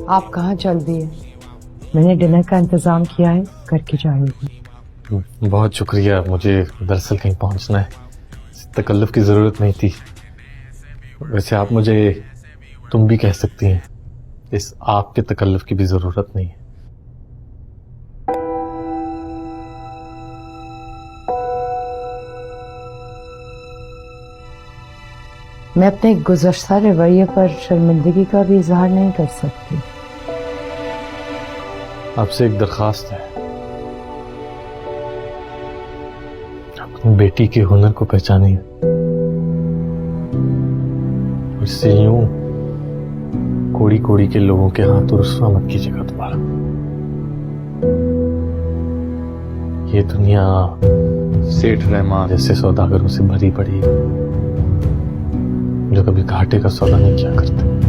आप कहाँ चल दिए? मैंने डिनर का इंतजाम किया है, करके जाइए। बहुत शुक्रिया, मुझे दरअसल कहीं पहुंचना है, तकल्लुफ की जरूरत नहीं थी। वैसे आप मुझे तुम भी कह सकती हैं, इस आपके तकल्लुफ की भी जरूरत नहीं है। मैं अपने गुज़श्ता रवैये पर शर्मिंदगी का भी इजहार नहीं कर सकती। आपसे एक दरखास्त है, अपनी बेटी के हुनर को पहचानिए, इससे यूं कोड़ी कोड़ी के लोगों के हाथों रुस्वा मत कीजिएगा दोबारा। ये दुनिया सेठ रहमान जैसे सौदागरों से भरी पड़ी है, जो कभी घाटे का सौदा नहीं किया करते।